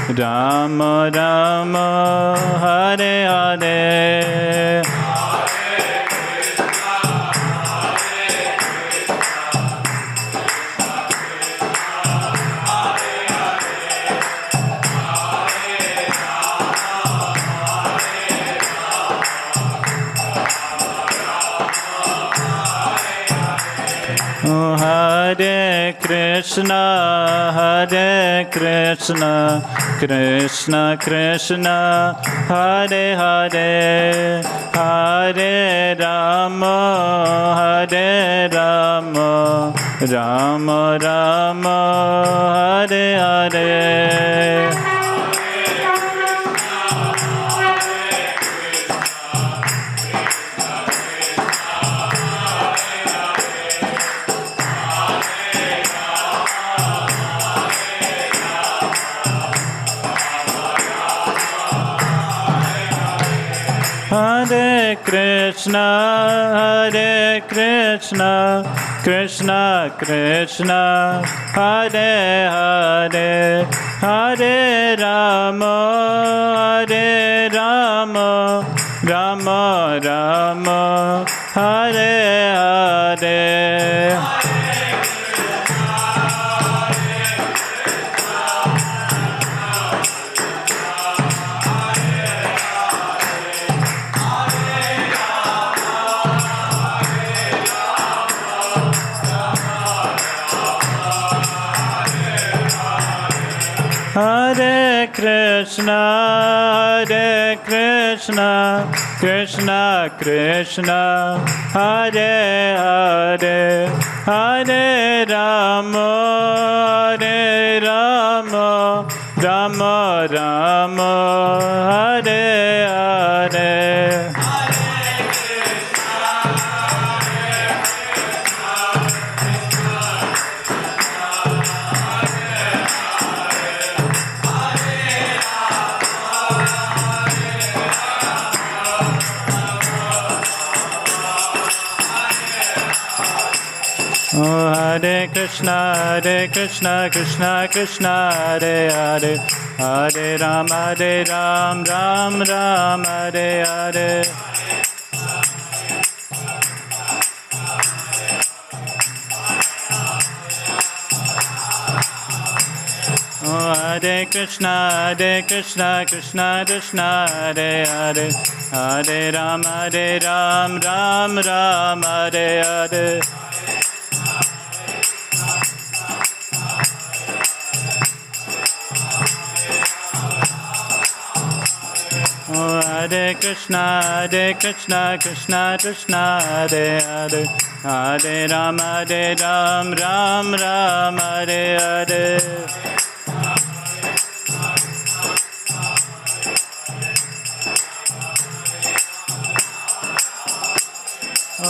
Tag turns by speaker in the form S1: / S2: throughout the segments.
S1: Rama Rama Hare Hare Hare Krishna, Krishna Krishna, Hare Hare, Hare Rama, Rama Rama, Hare Hare. Hare Krishna, Krishna Krishna, Hare Hare, Hare Rama, Rama Rama, Hare Hare. Hare Krishna, Krishna Krishna, Hare Hare, Hare Rama, Rama Rama, Hare Hare. Hare Krishna, Krishna Krishna, Hare Hare, Hare Ram, Ram Ram, Hare Hare. Hare Krishna, Krishna Krishna, Hare Hare, Hare Ram, Ram Ram, Hare Hare. Hare Krishna, Krishna Krishna, Hare Hare, Hare Ram, Ram Ram, Hare Hare.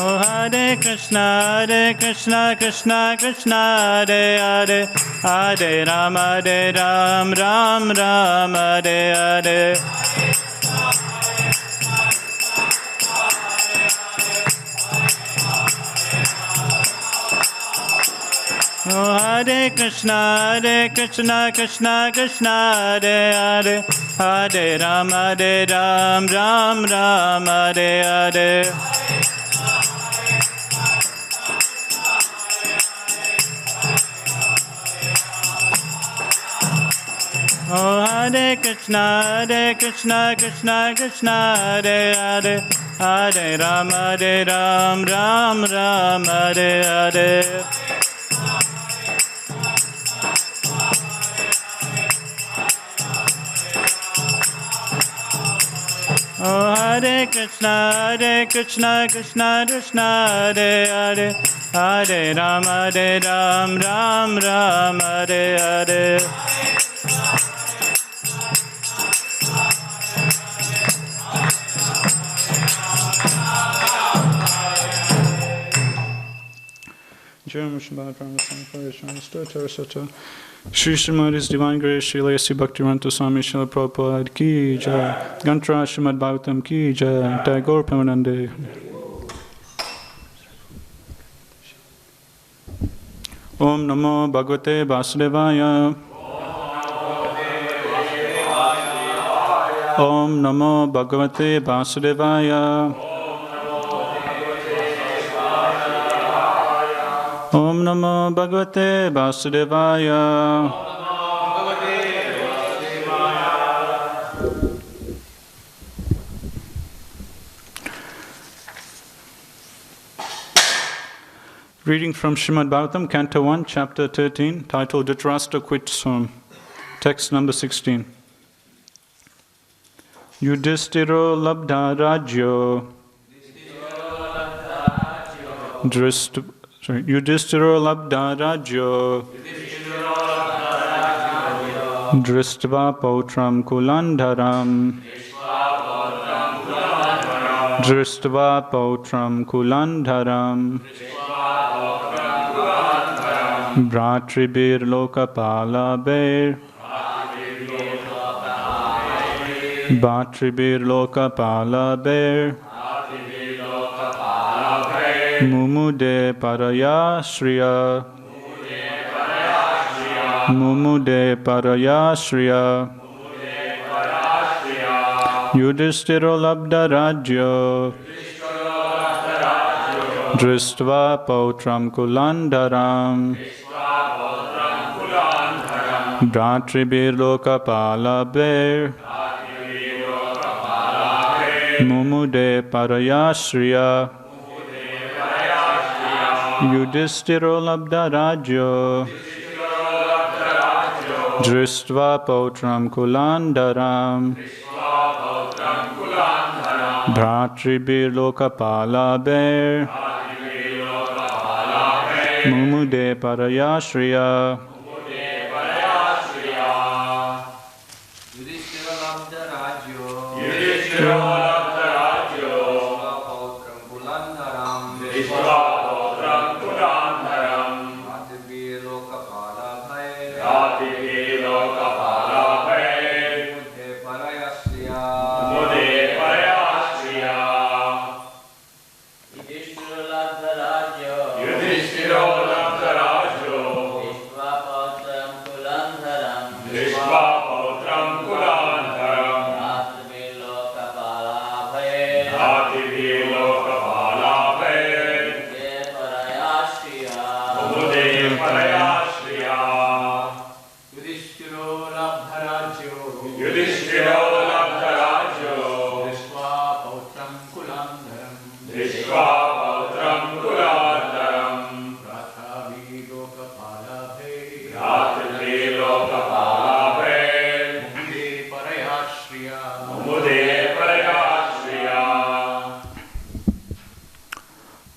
S1: Hare Krishna, Krishna, Hare Hare, Hare Ram, Ram Ram, Hare Hare. Hare Krishna, Krishna, Hare Hare, Hare Ram, Ram Ram, Hare Hare. Hare Krishna, Krishna, Hare Hare, Hare Ram, Ram Ram, Hare Hare. Hare Krishna, Krishna, Hare Hare, Hare Ram, Ram Ram, Hare Hare. Shri Srimadi's Divine Grace, Shri Lasi Bhaktivedanta Swami Srila Prabhupada Ki Jai, Gantra Srimad Bhagavatam Ki Jai, Tagore Premanande. Om Namo Bhagavate Vasudevaya. Om Namo Bhagavate Vasudevaya. Om Namo Bhagavate Vasudevaya. Reading from Srimad Bhagavatam, Canto 1, Chapter 13, titled Dhritarashtra Quits Home. Text number 16. Yudhishthiro labdha rajyo. Yudhishthiro labdha rajyo. Dristva pautram kulandharam. Dristva pautram kulandharam. Bhratribir lokapalabir. Bhatribir lokapalabir. Mumude paraya shriya. Mumude paraya shriya. Yudhishthiro labdha rajyo. Dristva pautram kulandharam. Bhratribir lokapalabir. Mumude paraya shriya. Yudhishthiro labdha rajyo. Dristva pautram kulandharam. Bhratribir lokapalabir. Mumude paraya shriya.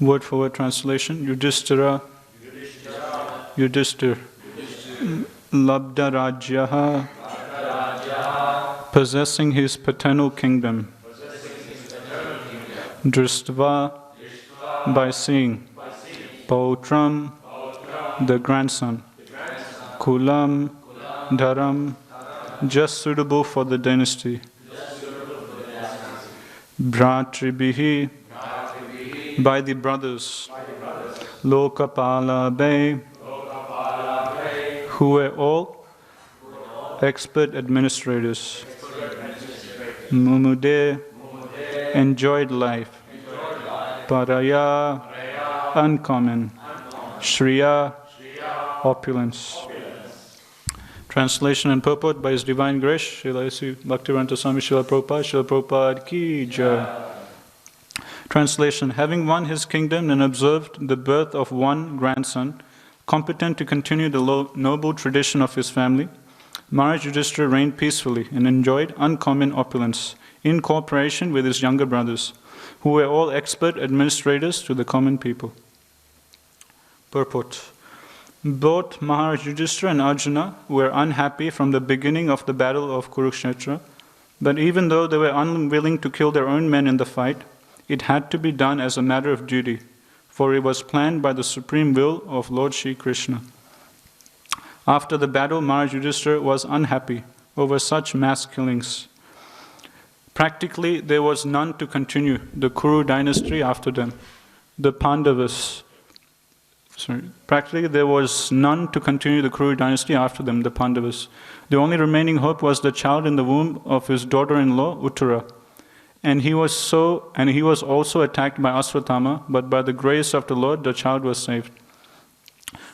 S1: Word for word translation. Yudhishthira. Yudhishthir. Labdha rajyaha. Possessing his paternal kingdom. Dristva. By seeing. Pautram. The grandson. Kulam. Dharam. Just suitable for the dynasty. Bhratribihi. By the brothers. Lokapalabhe. Who were all expert administrators. Mumude. Enjoyed life. Paraya. Uncommon. Shriya. Opulence. Translation and purport by His Divine Grace, Srila A.C. Bhaktivedanta Swami Srila Prabhupada Ki Jai. Translation. Having won his kingdom and observed the birth of one grandson, competent to continue the noble tradition of his family, Maharaj Yudhishthira reigned peacefully and enjoyed uncommon opulence in cooperation with his younger brothers, who were all expert administrators to the common people. Purport. Both Maharaj Yudhishthira and Arjuna were unhappy from the beginning of the battle of Kurukshetra, but even though they were unwilling to kill their own men in the fight, it had to be done as a matter of duty, for it was planned by the supreme will of Lord Shri Krishna. After the battle, Maharaj Yudhishthira was unhappy over such mass killings. Practically, there was none to continue the Kuru dynasty after them. The Pandavas Practically there was none to continue the Kuru dynasty after them, the Pandavas. The only remaining hope was the child in the womb of his daughter-in-law, Uttara. And he was also attacked by Aswatthama, but by the grace of the Lord, the child was saved.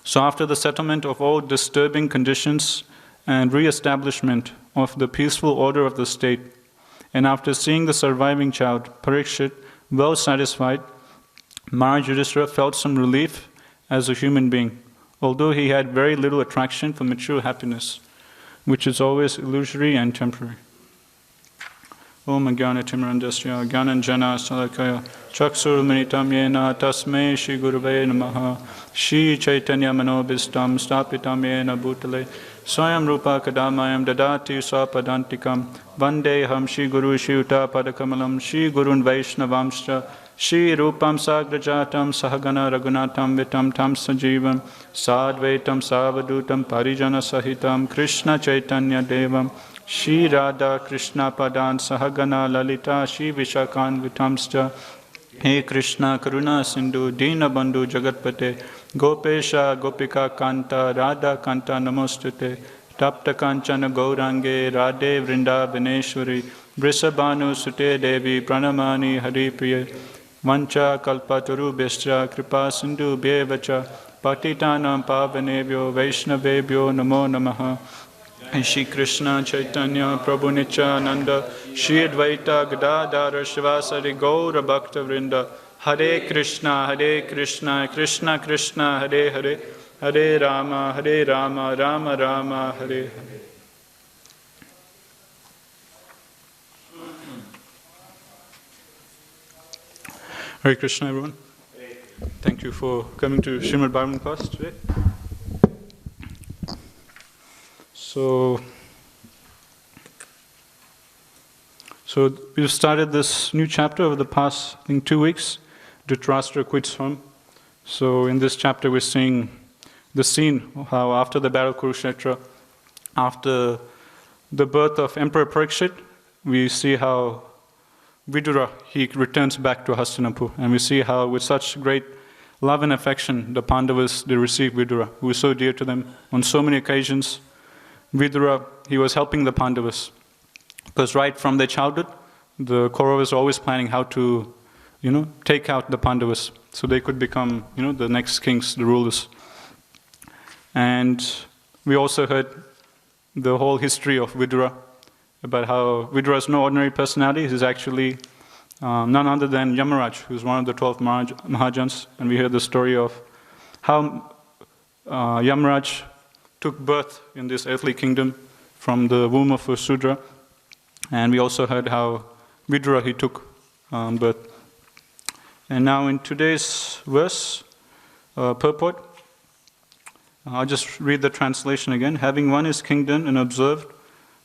S1: So after the settlement of all disturbing conditions and re-establishment of the peaceful order of the state, and after seeing the surviving child, Parikshit, well satisfied, Maharaj Yudhishthira felt some relief as a human being, although he had very little attraction for material happiness, which is always illusory and temporary. Om Jnana Timirandasya Jnananjana Salakaya Chaksurmanitam Yena Tasmai Shri Gurave Namaha Shri Chaitanya Manobhistam Stapitam Yena Bhutale Swayam Rupa Kadamayam Dadati Swapadantikam Vandeham Shri Guru Shri Uta Padakamalam Shri Gurun Vaishnavamscha Shri Rupam Sagrajatam Sahagana Raghunatam Vitam Tam Sajivam Sadvaitam Savadutam Parijana Sahitam Krishna Chaitanya Devam Shri Radha Krishna Padan Sahagana Lalita Shri Vishakan Vitamscha He Krishna Karuna Sindhu Dina Bandhu Jagatpate Gopesha Gopika Kanta Radha Kanta Namostute Tapta Kanchana Gaurange Radhe Vrinda Vineshwari Vrisabhanu Sute Devi Pranamani Haripriya Vancha Kalpaturu Bestra Kripa Sindhu Bhevacha Patitanam Pavanebhyo Vaishnavebhyo Namo Namaha Shri Krishna Chaitanya Prabhu Nityananda Shri Advaita Gadadhara Shivasari Gaura Bhakta Vrinda Hare Krishna Krishna Krishna Hare Hare Hare Rama Rama Rama Hare Hare. Hare Krishna everyone. Thank you for coming to Srimad Bhagavatam class today. So we've started this new chapter over the past, I think, 2 weeks. Dhritarashtra quits home. So in this chapter we're seeing the scene how after the battle of Kurukshetra, after the birth of Emperor Parikshit, we see how Vidura, he returns back to Hastinapur. And we see how with such great love and affection the Pandavas, they receive Vidura, who is so dear to them on so many occasions. Vidura, he was helping the Pandavas. Because right from their childhood, the Kauravas were always planning how to, take out the Pandavas so they could become, the next kings, the rulers. And we also heard the whole history of Vidura, about how Vidura is no ordinary personality. He's actually none other than Yamaraj, who's one of the 12 Mahajans. And we heard the story of how Yamaraj took birth in this earthly kingdom from the womb of a Sudra. And we also heard how Vidura, he took birth. And now in today's verse, purport, I'll just read the translation again. Having won his kingdom and observed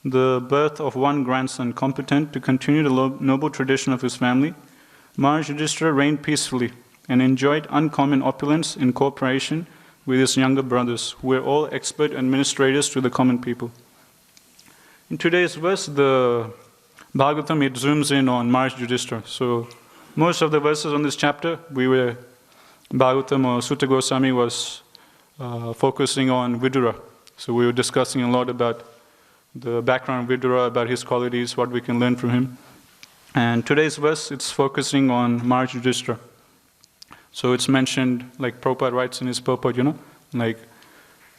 S1: the birth of one grandson competent to continue the noble tradition of his family, Maharaj Yudhishthira reigned peacefully and enjoyed uncommon opulence in cooperation with his younger brothers, who were all expert administrators to the common people. In today's verse, the Bhagavatam, it zooms in on Maharaj Yudhishthira. So most of the verses on this chapter, Bhagavatam or Sutta Goswami was focusing on Vidura. So we were discussing a lot about the background of Vidura, about his qualities, what we can learn from him. And today's verse, it's focusing on Maharaj Yudhishthira. So it's mentioned, like Prabhupada writes in his purport, like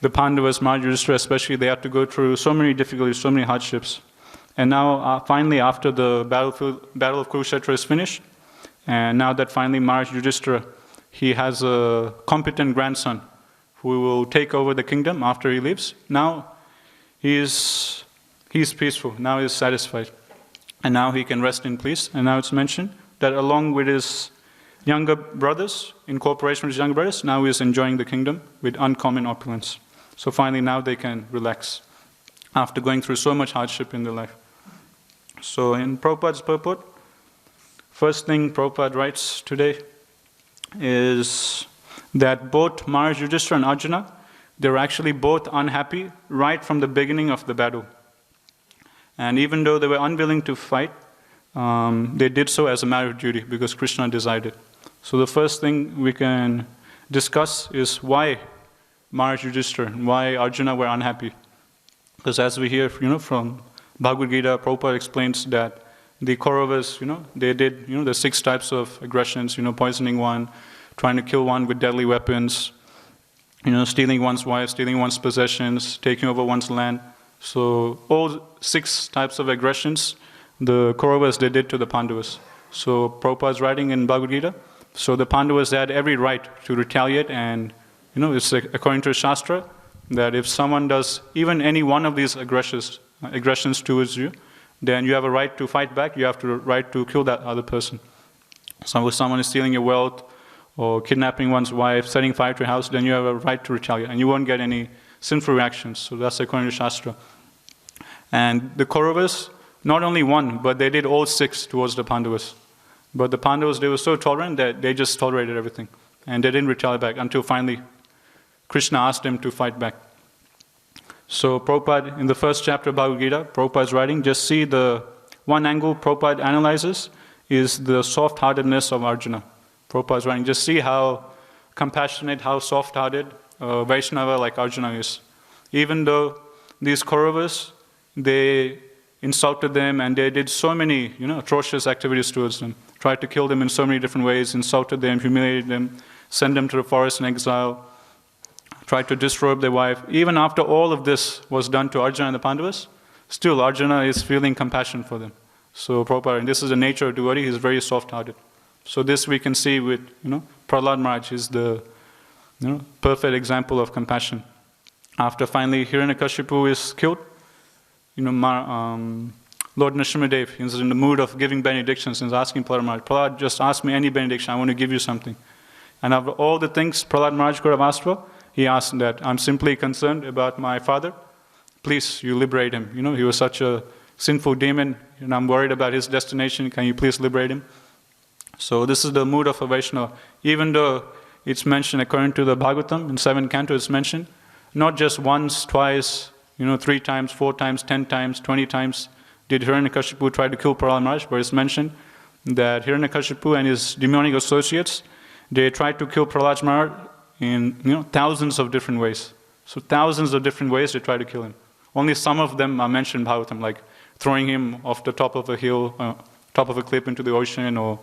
S1: the Pandavas, Maharaj Yudhishthira especially, they had to go through so many difficulties, so many hardships. And now, finally, after the battle of Kurukshetra is finished, and now that finally Maharaj Yudhishthira, he has a competent grandson who will take over the kingdom after he leaves. Now he's peaceful, now he's satisfied. And now he can rest in peace. And now it's mentioned that along with his younger brothers, in cooperation with his younger brothers, now he is enjoying the kingdom with uncommon opulence. So finally now they can relax after going through so much hardship in their life. So in Prabhupada's purport, first thing Prabhupada writes today is that both Maharaj Yudhishthira and Arjuna, they were actually both unhappy right from the beginning of the battle. And even though they were unwilling to fight, they did so as a matter of duty because Krishna desired it. So the first thing we can discuss is why Maharaj Yudhishthira and why Arjuna were unhappy. Because as we hear, from Bhagavad Gita, Prabhupada explains that the Kauravas, they did, the 6 types of aggressions, poisoning one, trying to kill one with deadly weapons, stealing one's wife, stealing one's possessions, taking over one's land. So all 6 types of aggressions, the Kauravas, they did to the Pandavas. So Prabhupada is writing in Bhagavad Gita, so the Pandavas had every right to retaliate, and it's according to Shastra that if someone does even any one of these aggressions towards you, then you have a right to fight back, you have the right to kill that other person. So if someone is stealing your wealth, or kidnapping one's wife, setting fire to your house, then you have a right to retaliate, and you won't get any sinful reactions. So that's according to Shastra. And the Kauravas, not only one, but they did all 6 towards the Pandavas. But the Pandavas, they were so tolerant that they just tolerated everything. And they didn't retaliate back until finally Krishna asked them to fight back. So Prabhupada, in the first chapter of Bhagavad Gita, Prabhupada is writing, just see the one angle Prabhupada analyzes is the soft-heartedness of Arjuna. Prabhupada is writing, just see how compassionate, how soft-hearted Vaishnava like Arjuna is. Even though these Kauravas, they insulted them and they did so many, atrocious activities towards them. Tried to kill them in so many different ways, insulted them, humiliated them, sent them to the forest in exile, tried to disrobe their wife. Even after all of this was done to Arjuna and the Pandavas, still Arjuna is feeling compassion for them. So Prabhupada, and this is the nature of devotee, he is very soft-hearted. So this we can see with, Prahlad Maharaj is the, perfect example of compassion. After finally Hiranyakashipu is killed, Lord Nrsimhadev is in the mood of giving benedictions and is asking Prahlad Maharaj, Prahlad, just ask me any benediction, I want to give you something. And of all the things Prahlad Maharaj could have asked for, he asked that, I'm simply concerned about my father, please, you liberate him. He was such a sinful demon, and I'm worried about his destination, can you please liberate him? So this is the mood of a Vaishnava. Even though it's mentioned according to the Bhagavatam, in 7th canto it's mentioned, not just once, twice, 3 times, 4 times, 10 times, 20 times did Hiranyakashipu try to kill Prahlad Maharaj, but it's mentioned that Hiranyakashipu and his demonic associates, they tried to kill Prahlad Maharaj in thousands of different ways. So thousands of different ways they tried to kill him. Only some of them are mentioned in Bhagavatam, like throwing him off the top of a hill, top of a cliff into the ocean, or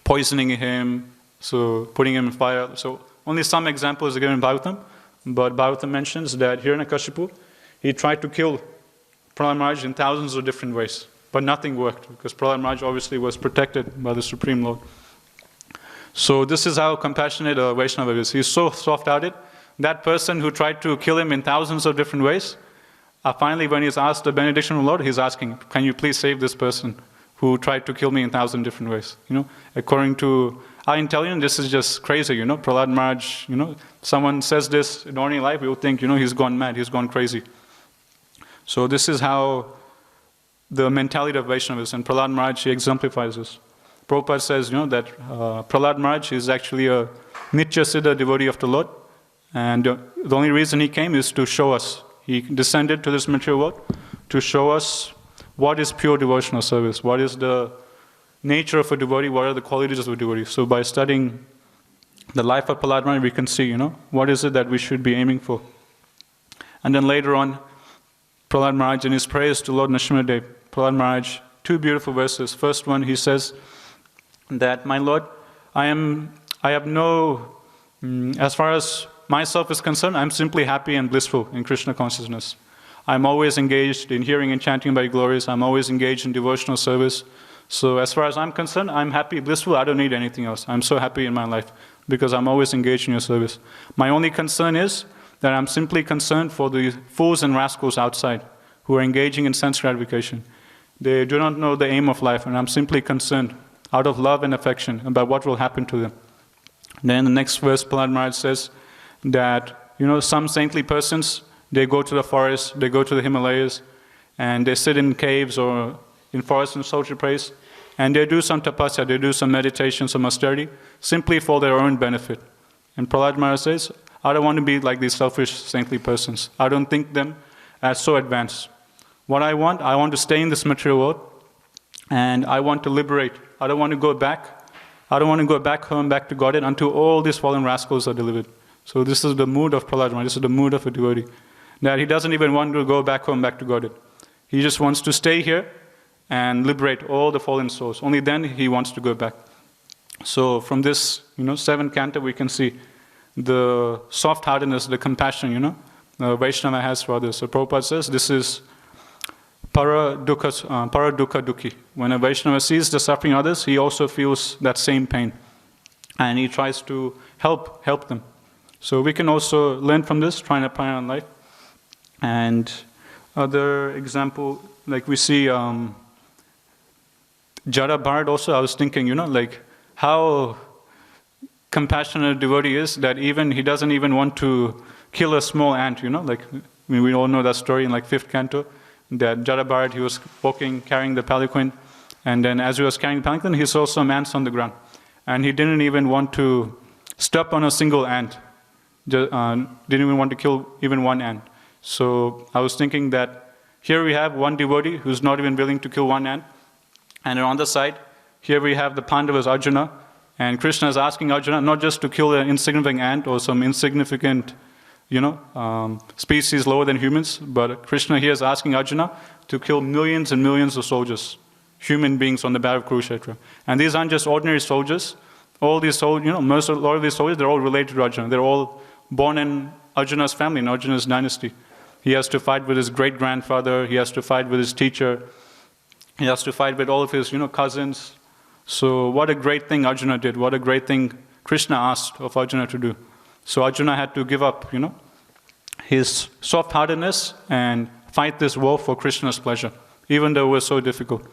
S1: poisoning him, so putting him in fire. So only some examples are given in Bhagavatam, but Bhagavatam mentions that Hiranyakashipu, he tried to kill Prahlad Maharaj in thousands of different ways, but nothing worked, because Prahlad Maharaj obviously was protected by the Supreme Lord. So this is how compassionate a Vaishnava is. He's so soft-hearted. That person who tried to kill him in thousands of different ways, finally when he's asked the benediction of the Lord, he's asking, can you please save this person who tried to kill me in 1,000 different ways? According to our intelligence, this is just crazy, Prahlad Maharaj, someone says this in ordinary life, we would think, he's gone mad, he's gone crazy. So this is how the mentality of Vaishnavas, and Prahlad Maharaj, he exemplifies this. Prabhupada says, that Prahlad Maharaj is actually a Nitya Siddha devotee of the Lord, and the only reason he came is to show us. He descended to this material world to show us what is pure devotional service, what is the nature of a devotee, what are the qualities of a devotee. So by studying the life of Prahlad Maharaj, we can see, what is it that we should be aiming for. And then later on, Prahlad Maharaj, in his prayers to Lord Nrsimhadev, Prahlad Maharaj, 2 beautiful verses. First one, he says that, my Lord, I have no, as far as myself is concerned, I'm simply happy and blissful in Krishna consciousness. I'm always engaged in hearing and chanting by glories. I'm always engaged in devotional service. So as far as I'm concerned, I'm happy, blissful. I don't need anything else. I'm so happy in my life because I'm always engaged in your service. My only concern is that I'm simply concerned for the fools and rascals outside who are engaging in sense gratification. They do not know the aim of life, and I'm simply concerned out of love and affection about what will happen to them. Then the next verse, Prahlad Maharaj says that, some saintly persons, they go to the forest, they go to the Himalayas, and they sit in caves or in forests and solitary place, and they do some tapasya, they do some meditation, some austerity, simply for their own benefit. And Prahlad Maharaj says, I don't want to be like these selfish saintly persons. I don't think them as so advanced. What I want to stay in this material world, and I want to liberate. I don't want to go back I don't want to go back home, back to Godhead, until all these fallen rascals are delivered. So this is the mood of Prahlad Maharaj, this is the mood of a devotee. That he doesn't even want to go back home, back to Godhead. He just wants to stay here and liberate all the fallen souls. Only then he wants to go back. So from this, 7th canto, we can see the soft-heartedness, the compassion, Vaishnava has for others. So Prabhupada says this is para dukkha dukkhi. When a Vaishnava sees the suffering of others, he also feels that same pain. And he tries to help them. So we can also learn from this, try and apply it on life. And other example, like we see Jara Bharat also, I was thinking, like how compassionate a devotee is that even he doesn't even want to kill a small ant, like we all know that story in like 5th canto, that Jara Bharat, he was carrying the palanquin, and then as he was carrying the palanquin, he saw some ants on the ground. And he didn't even want to step on a single ant, didn't even want to kill even one ant. So I was thinking that here we have one devotee who's not even willing to kill one ant, and on the side, here we have the Pandavas, Arjuna, and Krishna is asking Arjuna not just to kill an insignificant ant or some insignificant, species lower than humans, but Krishna here is asking Arjuna to kill millions and millions of soldiers, human beings on the battle of Kurukshetra. And these aren't just ordinary soldiers. All these soldiers, a lot of these soldiers, they're all related to Arjuna. They're all born in Arjuna's family, in Arjuna's dynasty. He has to fight with his great-grandfather. He has to fight with his teacher. He has to fight with all of his, cousins. So what a great thing Arjuna did. What a great thing Krishna asked of Arjuna to do. So Arjuna had to give up, his soft-heartedness and fight this war for Krishna's pleasure, even though it was so difficult.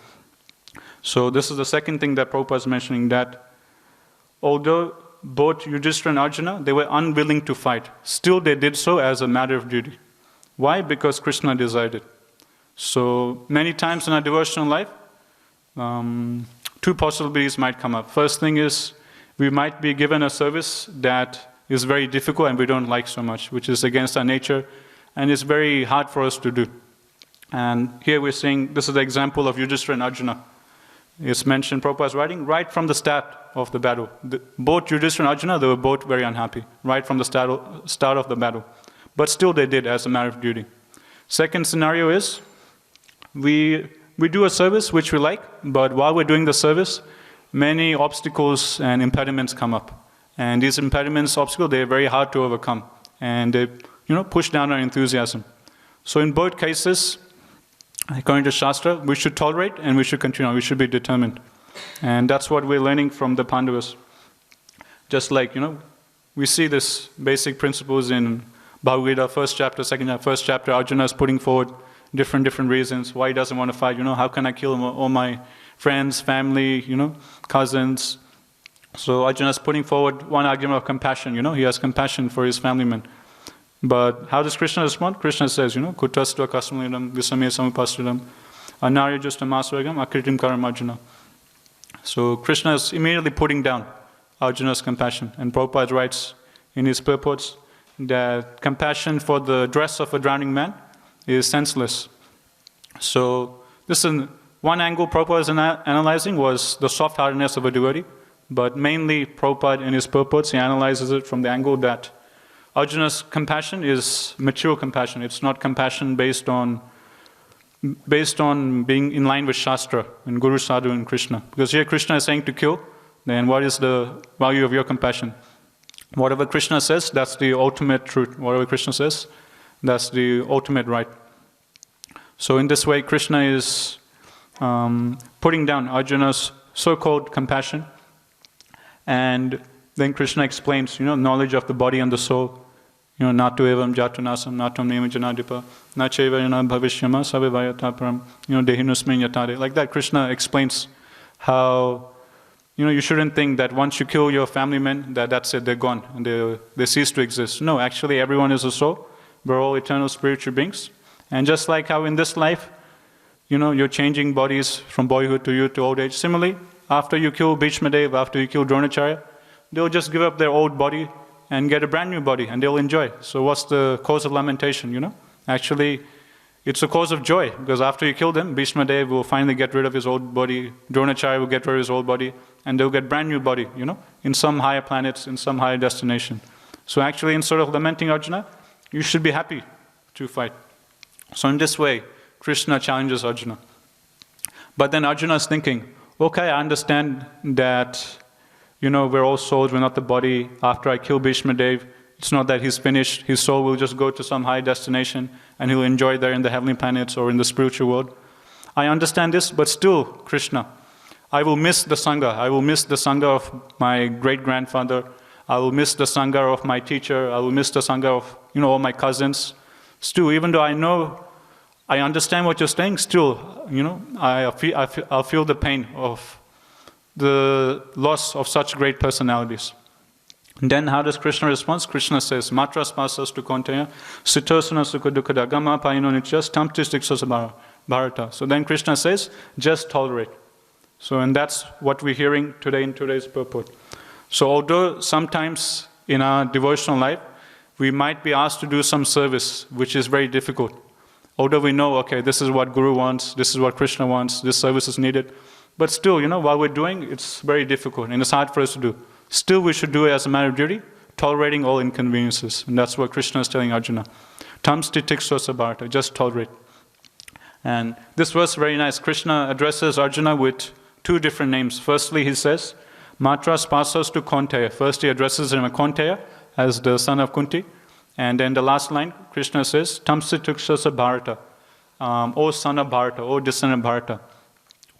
S1: So this is the second thing that Prabhupada is mentioning, that although both Yudhishthira and Arjuna, they were unwilling to fight, still they did so as a matter of duty. Why? Because Krishna desired it. So many times in our devotional life, 2 possibilities might come up. First thing is, we might be given a service that is very difficult and we don't like so much, which is against our nature, and it's very hard for us to do. And here we're saying, this is the example of Yudhishthira and Arjuna. It's mentioned, Prabhupada's writing, right from the start of the battle. Both Yudhishthira and Arjuna, they were both very unhappy, right from the start of the battle. But still they did as a matter of duty. Second scenario is, we do a service which we like, but while we're doing the service, many obstacles and impediments come up. And these impediments, obstacles, they're very hard to overcome. And they, push down our enthusiasm. So in both cases, according to Shastra, we should tolerate and we should continue. We should be determined. And that's what we're learning from the Pandavas. Just like, we see this basic principles in Bhagavad Gita, 1st chapter, 2nd chapter. 1st chapter, Arjuna is putting forward different reasons why he doesn't want to fight. How can I kill all my friends, family, cousins? So Arjuna is putting forward one argument of compassion. He has compassion for his family men. But how does Krishna respond? Krishna says, Kutastva kasmalidam visame samupastridam anarya justamasvagam akritim karam Arjuna. So Krishna is immediately putting down Arjuna's compassion. And Prabhupada writes in his purports that compassion for the dress of a drowning man is senseless. So this is one angle Prabhupada is analyzing was the soft-heartedness of a devotee. But mainly Prabhupada in his purports, he analyzes it from the angle that Arjuna's compassion is mature compassion. It's not compassion based on being in line with Shastra and Guru, Sadhu and Krishna. Because here Krishna is saying to kill, then what is the value of your compassion? Whatever Krishna says, that's the ultimate truth. Whatever Krishna says, that's the ultimate right. So in this way, Krishna is putting down Arjuna's so-called compassion. And then Krishna explains, knowledge of the body and the soul. Natu evam jatunasam, natum nema janadipa, nacheva bhavishyama savivayataparam, dehinusmin yatare. Like that, Krishna explains how, you shouldn't think that once you kill your family men, that's it, they're gone, and they cease to exist. No, actually everyone is a soul. We're all eternal spiritual beings. And just like how in this life, you're changing bodies from boyhood to youth to old age. Similarly, after you kill Bhishmadev, after you kill Dronacharya, they'll just give up their old body and get a brand new body, and they'll enjoy. So what's the cause of lamentation, Actually, It's a cause of joy, because after you kill them, Bhishma Dev will finally get rid of his old body, Dronacharya will get rid of his old body, and they'll get brand new body, in some higher planets, in some higher destination. So actually, instead of lamenting Arjuna, you should be happy to fight. So in this way, Krishna challenges Arjuna. But then Arjuna is thinking, okay, I understand that, we're all souls, we're not the body. After I kill Bhishma Dev, it's not that he's finished. His soul will just go to some high destination and he'll enjoy there in the heavenly planets or in the spiritual world. I understand this, but still, Krishna, I will miss the Sangha. I will miss the Sangha of my great-grandfather. I will miss the Sangha of my teacher. I will miss the Sangha of, all my cousins. Still, even though I understand what you're saying, still, I'll feel the pain of the loss of such great personalities. Then how does Krishna respond? Krishna says, Matras pasas tu konteya, sitosana sukha dukkha gama payino nityas tamtis diksasa bharata. So then Krishna says, just tolerate. So, and that's what we're hearing today in today's purport. So although sometimes in our devotional life, we might be asked to do some service, which is very difficult. Although we know, okay, this is what Guru wants, this is what Krishna wants, this service is needed. But still, while we're doing, it's very difficult and it's hard for us to do. Still, we should do it as a matter of duty, tolerating all inconveniences. And that's what Krishna is telling Arjuna. Tam stitiksosa bharata, just tolerate. And this verse is very nice. Krishna addresses Arjuna with two different names. Firstly, he says, Matras pasas tu Konteya. First, he addresses him as Konteya, as the son of Kunti. And then the last line, Krishna says, Tam stitiksosa bharata, O son of Bharata, O descendant of Bharata.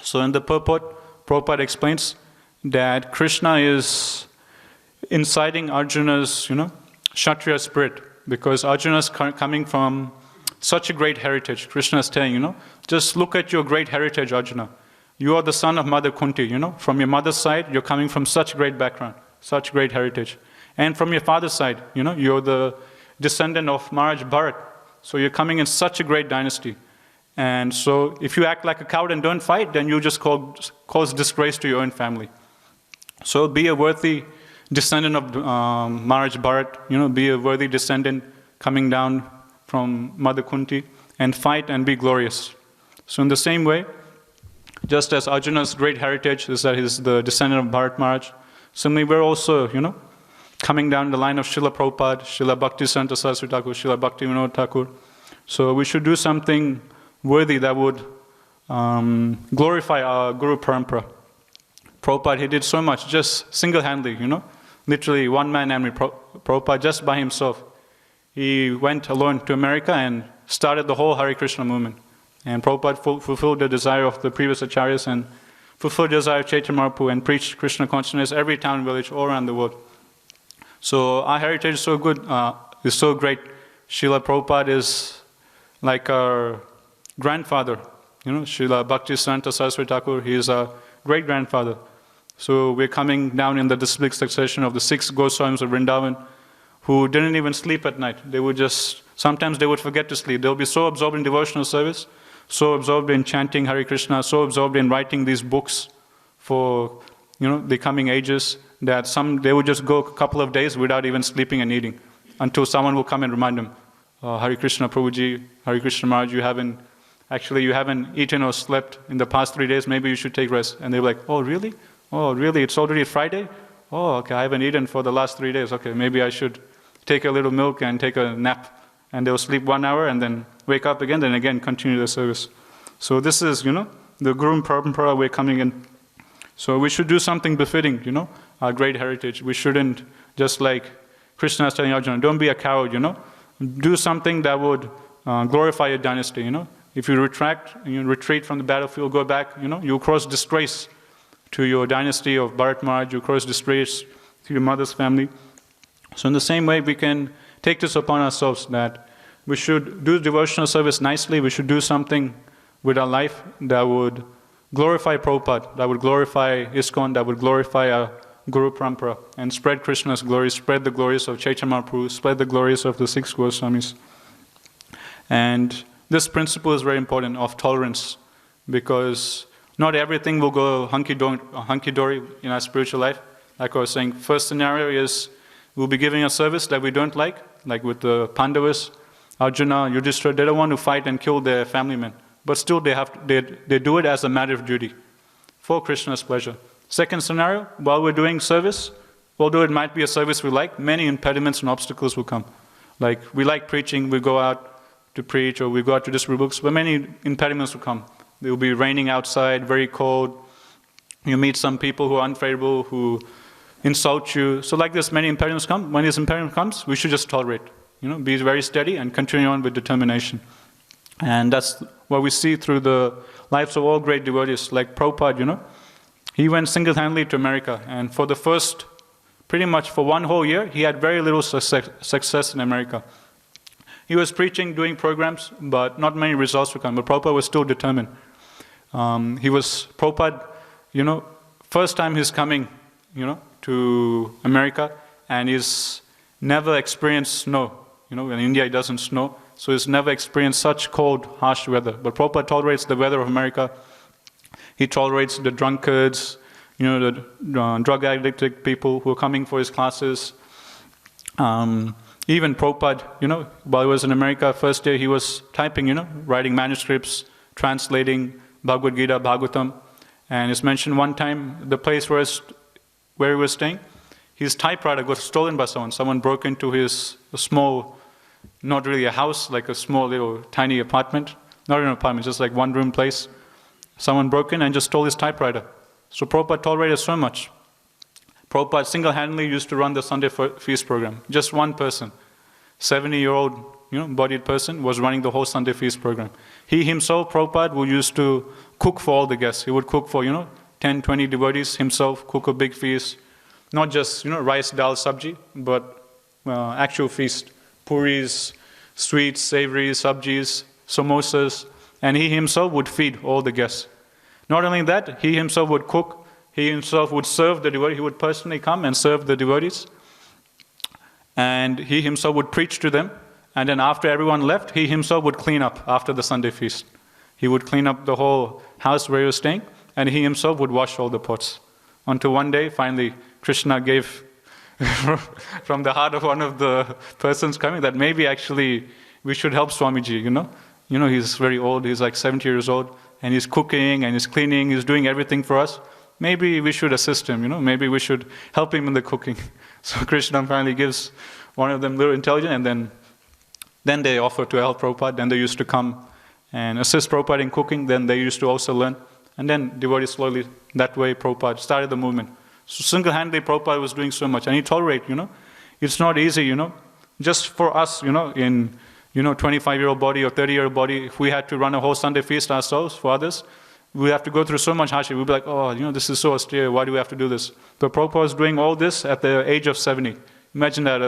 S1: So in the purport, Prabhupada explains that Krishna is inciting Arjuna's, Kshatriya spirit, because Arjuna is coming from such a great heritage. Krishna is telling, just look at your great heritage, Arjuna. You are the son of Mother Kunti, from your mother's side, you're coming from such great background, such great heritage. And from your father's side, you're the descendant of Maharaj Bharat. So you're coming in such a great dynasty. And so if you act like a coward and don't fight, then you just cause disgrace to your own family. So be a worthy descendant of Maharaj Bharat, be a worthy descendant coming down from Mother Kunti and fight and be glorious. So in the same way, just as Arjuna's great heritage is that he's the descendant of Bharat Maharaj, similarly we're also, coming down the line of Srila Prabhupada, Srila Bhakti Santa Saraswati Thakur, Srila Bhakti Vinod Thakur. So we should do something worthy that would glorify our Guru Parampara. Prabhupada, he did so much, just single-handedly, literally one-man army. Prabhupada, just by himself, he went alone to America and started the whole Hare Krishna movement. And Prabhupada fulfilled the desire of the previous acharyas and fulfilled the desire of Chaitanya Mahaprabhu and preached Krishna consciousness every town and village all around the world. So our heritage is so good, is so great. Srila Prabhupada is like our grandfather, Srila Bhakti Santa Saraswati Thakur, he is our great-grandfather. So we're coming down in the disciplic succession of the 6 Goswamis of Vrindavan who didn't even sleep at night. They would sometimes they would forget to sleep. They'll be so absorbed in devotional service, so absorbed in chanting Hare Krishna, so absorbed in writing these books for, the coming ages, that they would just go a couple of days without even sleeping and eating until someone will come and remind them, Hare Krishna Prabhuji, Hare Krishna Maharaj, you haven't eaten or slept in the past 3 days, maybe you should take rest. And they're like, oh really? Oh really, it's already Friday? Oh okay, I haven't eaten for the last 3 days. Okay, maybe I should take a little milk and take a nap. And they'll sleep 1 hour and then wake up again, then again continue the service. So this is, the Guru Parampara we're coming in. So we should do something befitting, our great heritage. We shouldn't, just like Krishna is telling Arjuna, don't be a coward, Do something that would glorify your dynasty, If you retreat from the battlefield, go back, you'll cause disgrace to your dynasty of Bharat Maharaj, you'll cause disgrace to your mother's family. So in the same way, we can take this upon ourselves that we should do devotional service nicely, we should do something with our life that would glorify Prabhupada, that would glorify ISKCON, that would glorify our Guru Parampara, and spread Krishna's glory, spread the glories of Chaitanya Mahaprabhu, spread the glories of the 6 Goswamis. And this principle is very important of tolerance, because not everything will go hunky-dory in our spiritual life. Like I was saying, first scenario is we'll be giving a service that we don't like with the Pandavas. Arjuna, Yudhishthira, they don't want to fight and kill their family men. But still they do it as a matter of duty, for Krishna's pleasure. Second scenario, while we're doing service, although it might be a service we like, many impediments and obstacles will come. Like, we like preaching, we go out to preach, or we go out to distribute books, but many impediments will come. It will be raining outside, very cold. You meet some people who are unfavorable, who insult you. So like this, many impediments come. When this impediment comes, we should just tolerate. Be very steady and continue on with determination. And that's what we see through the lives of all great devotees, like Prabhupada, He went single-handedly to America, and for the first, pretty much for one whole year, he had very little success in America. He was preaching, doing programs, but not many results would come. But Prabhupada was still determined. Prabhupada, first time he's coming, to America, and he's never experienced snow. In India it doesn't snow, so he's never experienced such cold, harsh weather. But Prabhupada tolerates the weather of America. He tolerates the drunkards, the drug addicted people who are coming for his classes. Even Prabhupada, while he was in America, first day he was typing, writing manuscripts, translating Bhagavad Gita, Bhagavatam. And it's mentioned one time, the place where he was staying, his typewriter got stolen by someone. Someone broke into a small, not really a house, like a small little tiny apartment. Not an apartment, just like one room place. Someone broke in and just stole his typewriter. So Prabhupada tolerated so much. Prabhupada single-handedly used to run the Sunday feast program. Just one person, 70-year-old bodied person, was running the whole Sunday feast program. He himself, Prabhupada, used to cook for all the guests. He would cook for 10, 20 devotees himself, cook a big feast. Not just rice, dal, sabji, but actual feast. Puris, sweets, savories, sabjis, samosas. And he himself would feed all the guests. Not only that, he himself would cook. He himself would serve the devotees. He would personally come and serve the devotees. And he himself would preach to them. And then after everyone left, he himself would clean up after the Sunday feast. He would clean up the whole house where he was staying, and he himself would wash all the pots. Until one day, finally, Krishna gave from the heart of one of the persons coming that maybe actually we should help Swamiji, he's very old, he's like 70 years old, and he's cooking and he's cleaning, he's doing everything for us. Maybe we should assist him, maybe we should help him in the cooking. So Krishna finally gives one of them a little intelligence, and then they offer to help Prabhupada. Then they used to come and assist Prabhupada in cooking. Then they used to also learn. And then devotees slowly, that way Prabhupada started the movement. So single-handedly Prabhupada was doing so much. And he tolerated, It's not easy, Just for us, in 25-year-old body or 30-year-old body, if we had to run a whole Sunday feast ourselves for others, we have to go through so much hardship. We'd be like, this is so austere. Why do we have to do this? But Prabhupada was doing all this at the age of 70. Imagine that,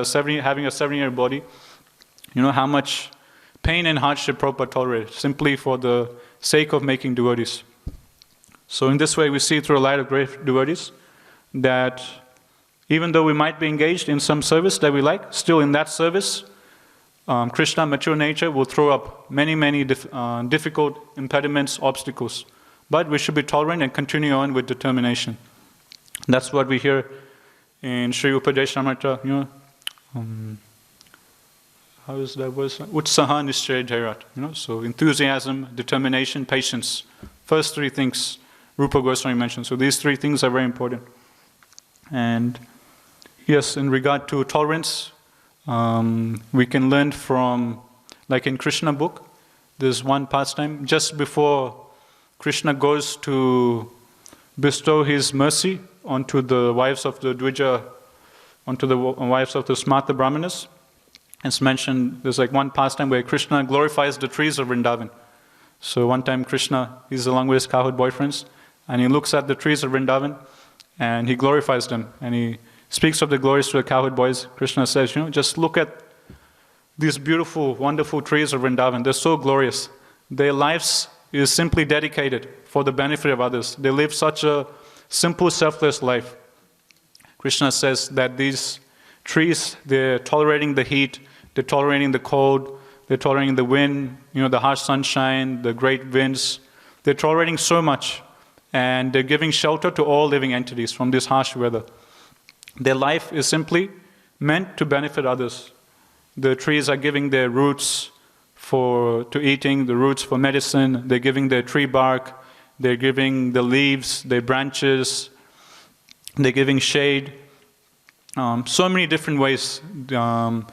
S1: having a 70-year-old body. How much pain and hardship Prabhupada tolerated, simply for the sake of making devotees. So in this way, we see through a light of great devotees that even though we might be engaged in some service that we like, still in that service, Krishna, mature nature, will throw up many, many difficult impediments, obstacles. But we should be tolerant and continue on with determination. That's what we hear in Sri Upadeshamrita, how is that verse? Utsaha Nischaya Dhairat. So enthusiasm, determination, patience. First three things Rupa Goswami mentioned. So these three things are very important. And yes, in regard to tolerance, we can learn from, like in Krishna book, there's one pastime just before Krishna goes to bestow his mercy onto the wives of the Dvija, onto the wives of the Smarta Brahmanas. It's mentioned, there's like one pastime where Krishna glorifies the trees of Vrindavan. So one time Krishna, he's along with his cowherd boyfriends, and he looks at the trees of Vrindavan, and he glorifies them, and he speaks of the glories to the cowherd boys. Krishna says, just look at these beautiful, wonderful trees of Vrindavan. They're so glorious. Their lives is simply dedicated for the benefit of others. They live such a simple, selfless life. Krishna says that these trees, they're tolerating the heat, they're tolerating the cold, they're tolerating the wind, the harsh sunshine, the great winds. They're tolerating so much, and they're giving shelter to all living entities from this harsh weather. Their life is simply meant to benefit others. The trees are giving their roots, to eating, the roots for medicine, they're giving their tree bark, they're giving the leaves, their branches, they're giving shade. So many different ways,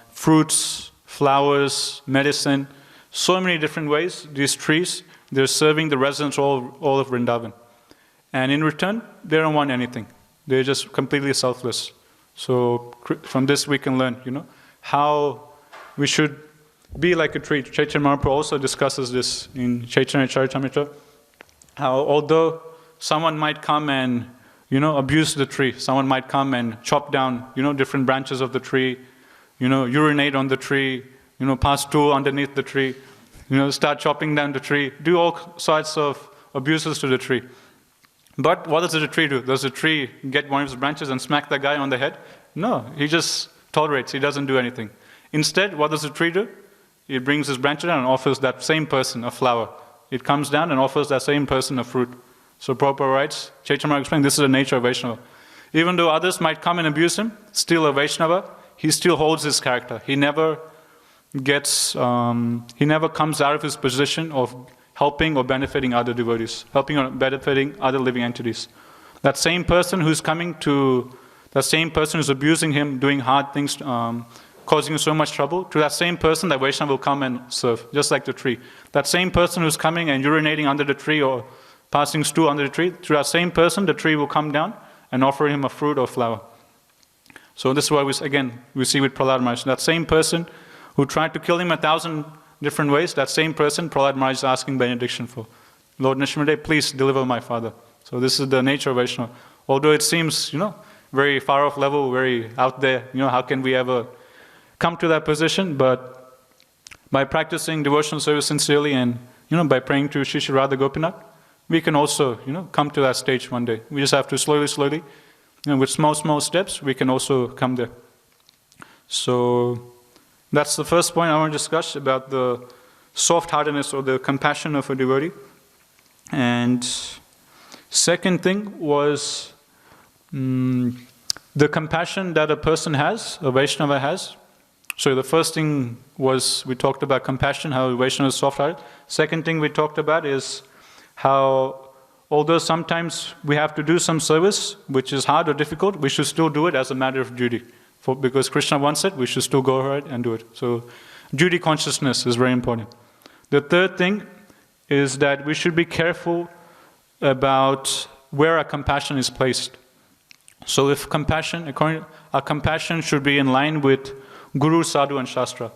S1: fruits, flowers, medicine, so many different ways, these trees, they're serving the residents all of Vrindavan. And in return, they don't want anything. They're just completely selfless. So from this we can learn, how we should be like a tree. Chaitanya Mahaprabhu also discusses this in Chaitanya Charitamrita, how although someone might come and abuse the tree, someone might come and chop down different branches of the tree, urinate on the tree, pass stool underneath the tree, start chopping down the tree, do all sorts of abuses to the tree. But what does the tree do? Does the tree get one of its branches and smack the guy on the head? No, he just tolerates, he doesn't do anything. Instead, what does the tree do? It brings his branch down and offers that same person a flower. It comes down and offers that same person a fruit. So Prabhupada writes, Chaitanya Mahaprabhu explains, this is the nature of Vaishnava. Even though others might come and abuse him, still a Vaishnava, he still holds his character. He never comes out of his position of helping or benefiting other devotees, helping or benefiting other living entities. That same person who's abusing him, doing hard things, causing him so much trouble, to that same person, that Vaishnava will come and serve, just like the tree. That same person who's coming and urinating under the tree or passing stool under the tree, to that same person, the tree will come down and offer him a fruit or flower. So this is what we see with Prahlad Maharaj. That same person who tried to kill him 1,000 different ways, that same person, Prahlad Maharaj is asking benediction for. Lord Nrsimhadev, please deliver my father. So this is the nature of Vaishnava. Although it seems, very far off level, very out there, how can we ever come to that position? But by practicing devotional service sincerely and, by praying to Shri Shri Radha Gopinath, we can also, come to that stage one day. We just have to slowly, with small steps, we can also come there. So that's the first point I want to discuss about the soft-heartedness or the compassion of a devotee. And second thing was the compassion that a person has, a Vaishnava has. So the first thing was we talked about compassion, how a Vaishnava is soft-hearted. Second thing we talked about is how although sometimes we have to do some service which is hard or difficult, we should still do it as a matter of duty. Because Krishna wants it, we should still go ahead and do it. So duty consciousness is very important. The third thing is that we should be careful about where our compassion is placed. So if our compassion should be in line with Guru, Sadhu and Shastra.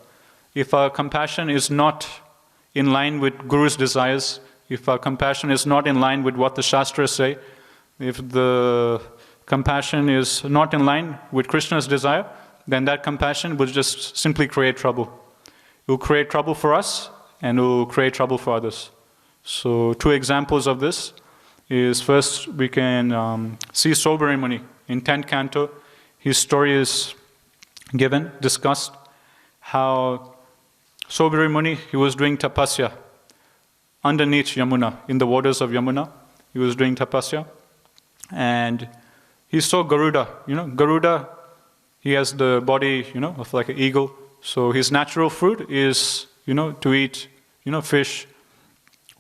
S1: If our compassion is not in line with Guru's desires, if our compassion is not in line with what the Shastras say, if the compassion is not in line with Krishna's desire, then that compassion will just simply create trouble. It will create trouble for us and it will create trouble for others. So 2 examples of this is, first we can see Sobari Muni. In 10th canto, his story is discussed, how Sobari Muni, he was doing tapasya underneath Yamuna, in the waters of Yamuna. He was doing tapasya and he saw Garuda. Garuda, he has the body, of like an eagle. So his natural fruit is, to eat, fish.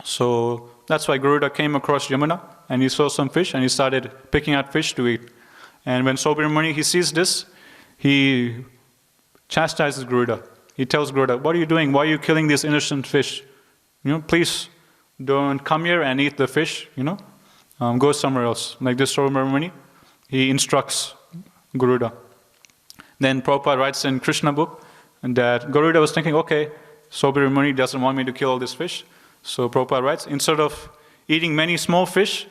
S1: So that's why Garuda came across Yamuna and he saw some fish and he started picking out fish to eat. And when Sobari Muni, he sees this, he chastises Garuda. He tells Garuda, what are you doing? Why are you killing these innocent fish? Please don't come here and eat the fish, go somewhere else. Like this Sobari Muni, he instructs Garuda. Then Prabhupada writes in Krishna book that Garuda was thinking, okay, Sobari Muni doesn't want me to kill all this fish. So Prabhupada writes, instead of eating many small fish,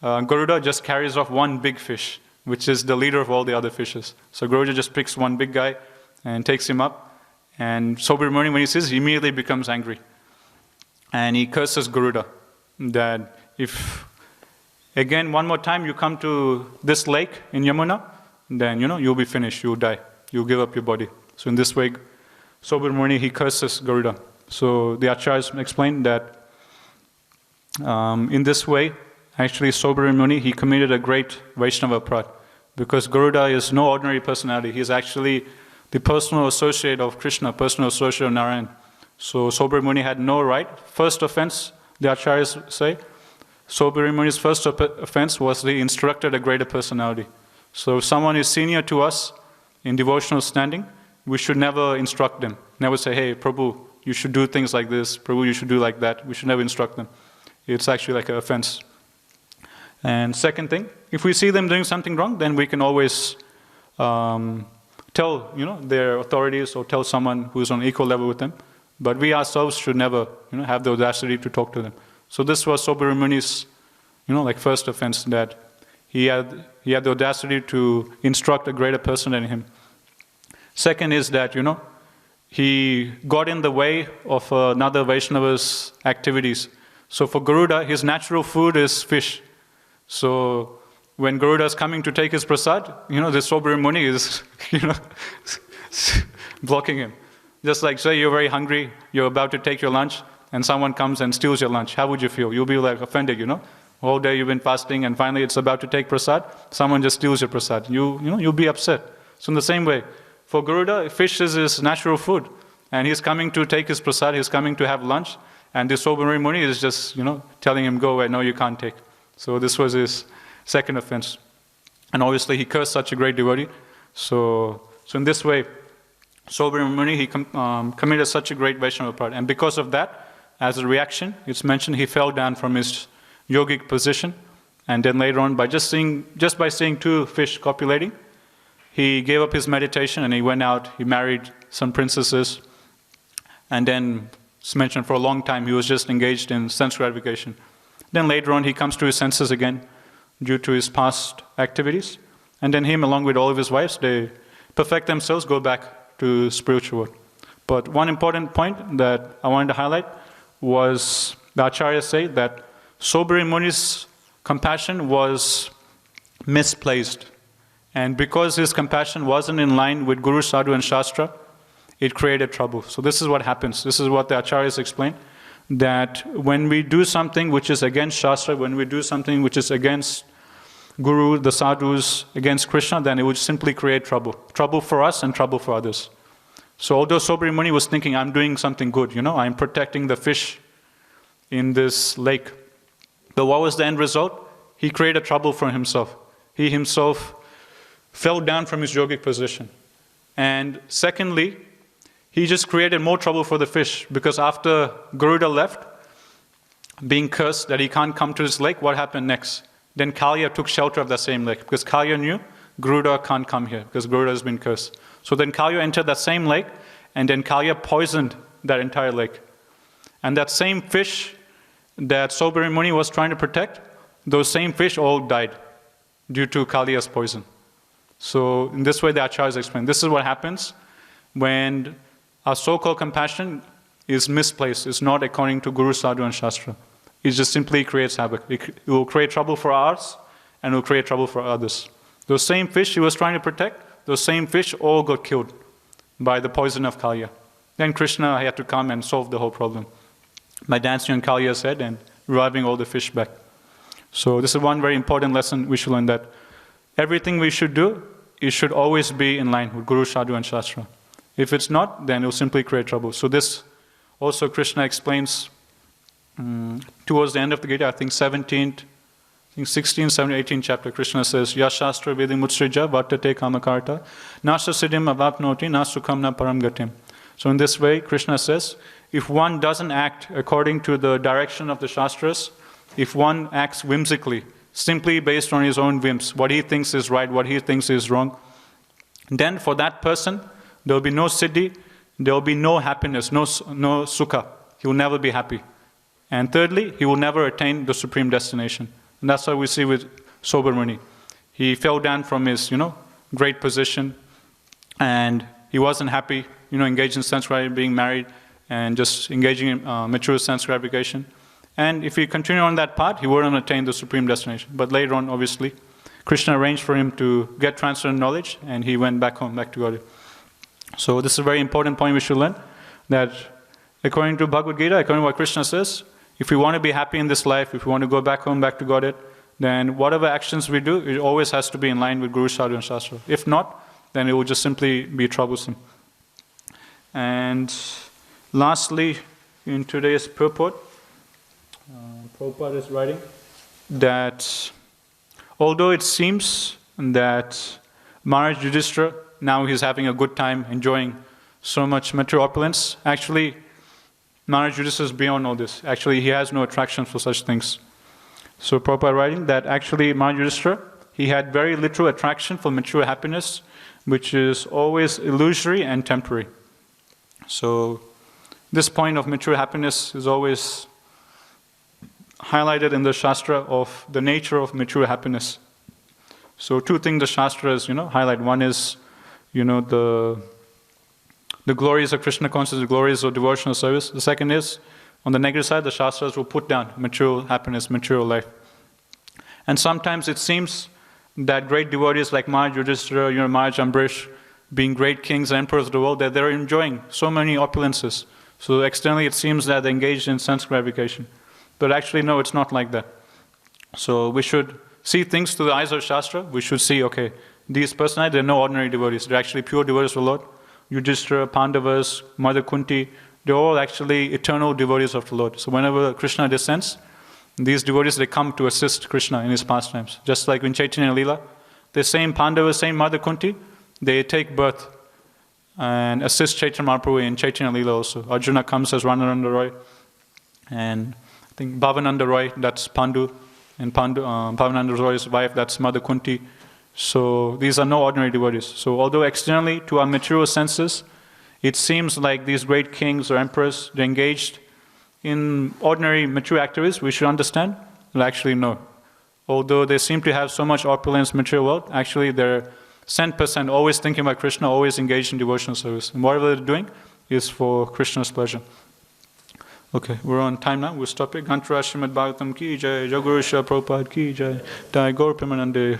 S1: Garuda just carries off one big fish, which is the leader of all the other fishes. So Garuda just picks one big guy and takes him up. And Sobari Muni, when he sees, he immediately becomes angry. And he curses Garuda that if, again, one more time you come to this lake in Yamuna, then, you'll be finished, you'll die, you'll give up your body. So in this way, Sobari Muni, he curses Garuda. So the Acharyas explained that in this way, actually Sobari Muni, he committed a great Vaishnava aparadh. Because Garuda is no ordinary personality. He is actually the personal associate of Krishna, personal associate of Narayan. So Sobri Muni had no right. First offense, the Acharyas say, Sobri Muni's first offense was he instructed a greater personality. So if someone is senior to us in devotional standing, we should never instruct them. Never say, hey, Prabhu, you should do things like this. Prabhu, you should do like that. We should never instruct them. It's actually like an offense. And second thing, if we see them doing something wrong, then we can always tell their authorities or tell someone who's on equal level with them. But we ourselves should never have the audacity to talk to them. So this was Sobri Muni's first offense, that he had the audacity to instruct a greater person than him. Second is that he got in the way of another Vaishnava's activities. So for Garuda, his natural food is fish. So when Garuda is coming to take his prasad, this Sobri Muni is blocking him. Just like, say you're very hungry, you're about to take your lunch, and someone comes and steals your lunch. How would you feel? You'll be like offended, All day you've been fasting, and finally it's about to take prasad, someone just steals your prasad. You'll be upset. So in the same way, for Garuda, fish is his natural food. And he's coming to take his prasad, he's coming to have lunch, and this Sobri Muni is just, telling him, go away, no, you can't take. So this was his second offense. And obviously he cursed such a great devotee. So in this way, Sobri Muni, he committed such a great Vaishnava part. And because of that, as a reaction, it's mentioned he fell down from his yogic position. And then later on, by just by seeing two fish copulating, he gave up his meditation and he went out, he married some princesses. And then, it's mentioned for a long time, he was just engaged in sense gratification. Then later on, he comes to his senses again due to his past activities. And then him, along with all of his wives, they perfect themselves, go back to spiritual world. But one important point that I wanted to highlight was the Acharyas say that Sobri Muni's compassion was misplaced. And because his compassion wasn't in line with Guru, Sadhu and Shastra, it created trouble. So this is what happens. This is what the Acharyas explain, that when we do something which is against Shastra, when we do something which is against Guru, the Sadhus, against Krishna, then it would simply create trouble. Trouble for us and trouble for others. So although Sobri Muni was thinking, I'm doing something good, I'm protecting the fish in this lake. But what was the end result? He created trouble for himself. He himself fell down from his yogic position. And secondly, he just created more trouble for the fish, because after Garuda left, being cursed that he can't come to this lake, what happened next? Then Kalya took shelter of that same lake, because Kalya knew Garuda can't come here, because Garuda has been cursed. So then Kalya entered that same lake, and then Kalya poisoned that entire lake. And that same fish that Sobri Muni was trying to protect, those same fish all died due to Kalya's poison. So in this way the Acharyas explain. This is what happens when our so-called compassion is misplaced. It's not according to Guru, Sadhu and Shastra. It just simply creates havoc. It will create trouble for us and it will create trouble for others. Those same fish he was trying to protect, those same fish all got killed by the poison of Kalya. Then Krishna had to come and solve the whole problem by dancing on Kalya's head and reviving all the fish back. So this is one very important lesson we should learn, that everything we should do, it should always be in line with Guru, Sadhu and Shastra. If it's not, then it will simply create trouble. So this also Krishna explains towards the end of the Gita, I think 16, 17, 18 chapter, Krishna says, Yashastra vidimutsrija vartate kamakarta nasa siddhim avapnoti nasukam na param gatim. So in this way, Krishna says, if one doesn't act according to the direction of the Shastras, if one acts whimsically, simply based on his own whims, what he thinks is right, what he thinks is wrong, then for that person, there will be no siddhi, there will be no happiness, no sukha. He will never be happy. And thirdly, he will never attain the supreme destination. And that's what we see with Sobri Muni. He fell down from his, great position, and he wasn't happy, engaged in sense gratification, being married, and just engaging in mature sense gratification. And if he continued on that path, he wouldn't attain the supreme destination. But later on, obviously, Krishna arranged for him to get transcendental knowledge, and he went back home, back to God. So this is a very important point we should learn, that according to Bhagavad Gita, according to what Krishna says, if we want to be happy in this life, if we want to go back home, back to Godhead, then whatever actions we do, it always has to be in line with Guru, Sadhu and Shastra. If not, then it will just simply be troublesome. And lastly, in today's purport, Prabhupada is writing that although it seems that Maharaj Yudhishthira, now he's having a good time, enjoying so much material opulence, actually Maharaj Yudhishthira is beyond all this. Actually, he has no attraction for such things. So Prabhupada writing that actually Maharaj Yudhishthira, he had very little attraction for material happiness, which is always illusory and temporary. So this point of material happiness is always highlighted in the Shastra of the nature of material happiness. So two things the Shastras, highlight. One is, the glories of Krishna consciousness, the glories of devotional service. The second is, on the negative side, the Shastras will put down material happiness, material life. And sometimes it seems that great devotees like Maharaj Yudhishthira, Maharaj Ambrish, being great kings and emperors of the world, that they're enjoying so many opulences. So externally it seems that they're engaged in sense gratification. But actually, no, it's not like that. So we should see things through the eyes of Shastra. We should see, okay, these personalities, they're no ordinary devotees. They're actually pure devotees of the Lord. Yudhishthira, Pandavas, Mother Kunti, they're all actually eternal devotees of the Lord. So whenever Krishna descends, these devotees, they come to assist Krishna in his pastimes. Just like in Chaitanya Leela, the same Pandavas, same Mother Kunti, they take birth and assist Chaitanya Mahaprabhu in Chaitanya Leela also. Arjuna comes as Ranananda Roy, and I think Bhavananda Roy, that's Pandu, and Bhavananda Roy's wife, that's Mother Kunti. So these are no ordinary devotees. So although externally to our material senses, it seems like these great kings or emperors, they're engaged in ordinary material activities, we should understand, well, actually no. Although they seem to have so much opulence, material wealth, actually they're 100% always thinking about Krishna, always engaged in devotional service. And whatever they're doing is for Krishna's pleasure. Okay, we're on time now. We'll stop it. Gantra Srimad Bhagavatam ki jai, Jaguru Shila Prabhupada ki jai, Jai Gaur Premanande.